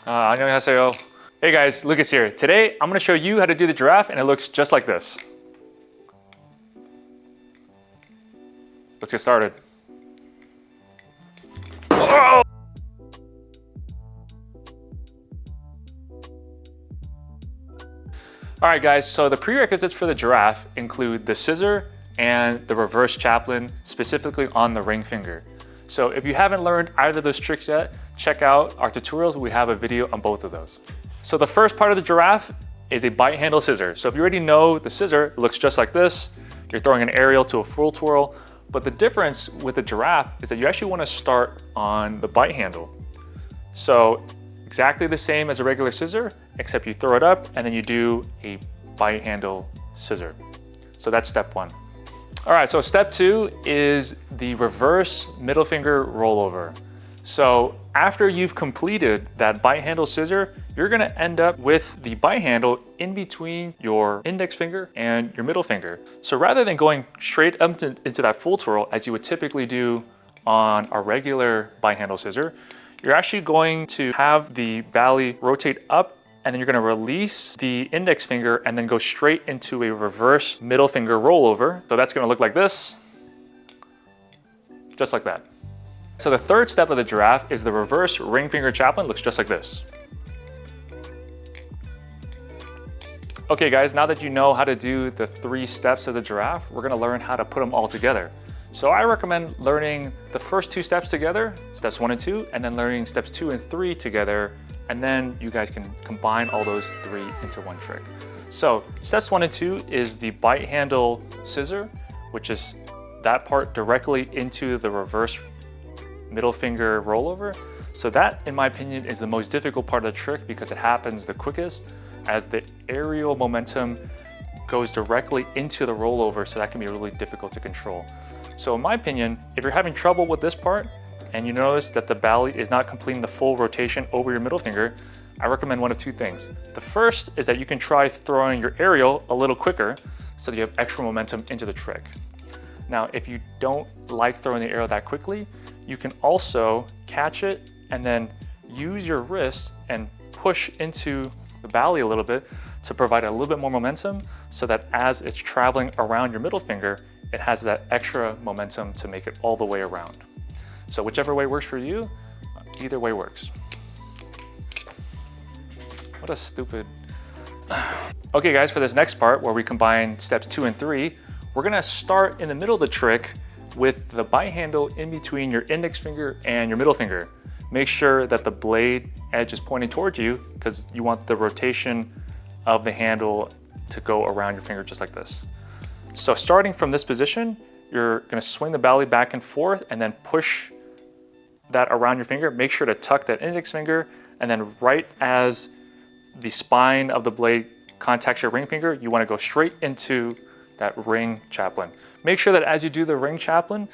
안녕하세요. Hey guys, Lucas here. Today I'm going to show you how to do the giraffe, and it looks just like this. Let's get started. Oh! Alright guys, so the prerequisites for the giraffe include the scissor and the reverse Chaplin, specifically on the ring finger. So if you haven't learned either of those tricks yet, check out our tutorials. We have a video on both of those. So the first part of the giraffe is a bite handle scissor. So if you already know the scissor, it looks just like this. You're throwing an aerial to a full twirl, but the difference with the giraffe is that you actually want to start on the bite handle. So exactly the same as a regular scissor, except you throw it up and then you do a bite handle scissor. So that's step one. All right, so step two is the reverse middle finger rollover. So after you've completed that bite handle scissor, you're gonna end up with the bite handle in between your index finger and your middle finger. So rather than going straight up into that full twirl as you would typically do on a regular bite handle scissor, you're actually going to have the bally rotate up, and then you're gonna release the index finger and then go straight into a reverse middle finger rollover. So that's gonna look like this, just like that. So the third step of the giraffe is the reverse ring finger Chaplin. Looks just like this. Okay guys, now that you know how to do the 3 steps of the giraffe, we're gonna learn how to put them all together. So I recommend learning the first 2 steps together, steps 1 and 2, and then learning steps 2 and 3 together, and then you guys can combine all those 3 into one trick. So steps 1 and 2 is the bite handle scissor, which is that part directly into the reverse middle finger rollover. So that, in my opinion, is the most difficult part of the trick because it happens the quickest as the aerial momentum goes directly into the rollover, so that can be really difficult to control. So in my opinion, if you're having trouble with this part and you notice that the bally is not completing the full rotation over your middle finger, I recommend one of 2 things. The first is that you can try throwing your aerial a little quicker so that you have extra momentum into the trick. Now, if you don't like throwing the aerial that quickly, you can also catch it and then use your wrist and push into the bally a little bit to provide a little bit more momentum so that as it's traveling around your middle finger, it has that extra momentum to make it all the way around. So whichever way works for you, either way works. What a stupid... Okay guys, for this next part where we combine steps 2 and 3, we're gonna start in the middle of the trick with the bite handle in between your index finger and your middle finger. Make sure that the blade edge is pointing towards you because you want the rotation of the handle to go around your finger just like this. So starting from this position, you're gonna swing the bally back and forth and then push that around your finger. Make sure to tuck that index finger, and then right as the spine of the blade contacts your ring finger, you wanna go straight into that ring Chaplin. Make sure that as you do the ring Chaplin,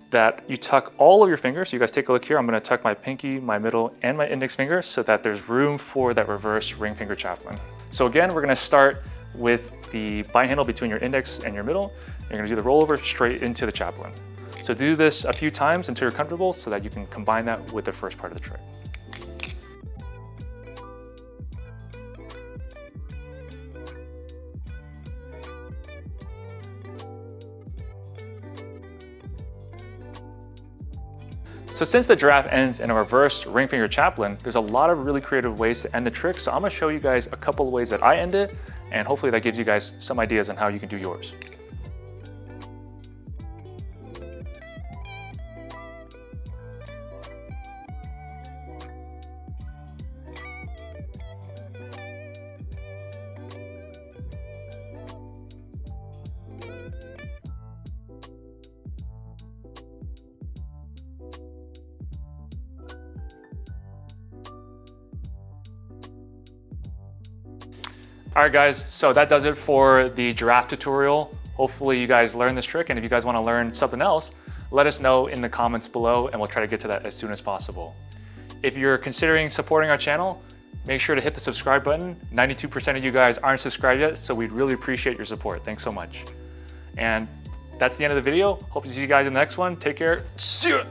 that you tuck all of your fingers. So you guys take a look here. I'm gonna tuck my pinky, my middle, and my index finger so that there's room for that reverse ring finger Chaplin. So again, we're gonna start with the bite handle between your index and your middle. You're gonna do the rollover straight into the Chaplin. So do this a few times until you're comfortable so that you can combine that with the first part of the trick. So since the giraffe ends in a reverse ring finger Chaplin, there's a lot of really creative ways to end the trick. So I'm gonna show you guys a couple of ways that I end it, and hopefully that gives you guys some ideas on how you can do yours. All right guys, so that does it for the giraffe tutorial. Hopefully you guys learned this trick, and if you guys want to learn something else, let us know in the comments below and we'll try to get to that as soon as possible. If you're considering supporting our channel, make sure to hit the subscribe button. 92% of you guys aren't subscribed yet, so we'd really appreciate your support. Thanks so much. And that's the end of the video. Hope to see you guys in the next one. Take care. See ya.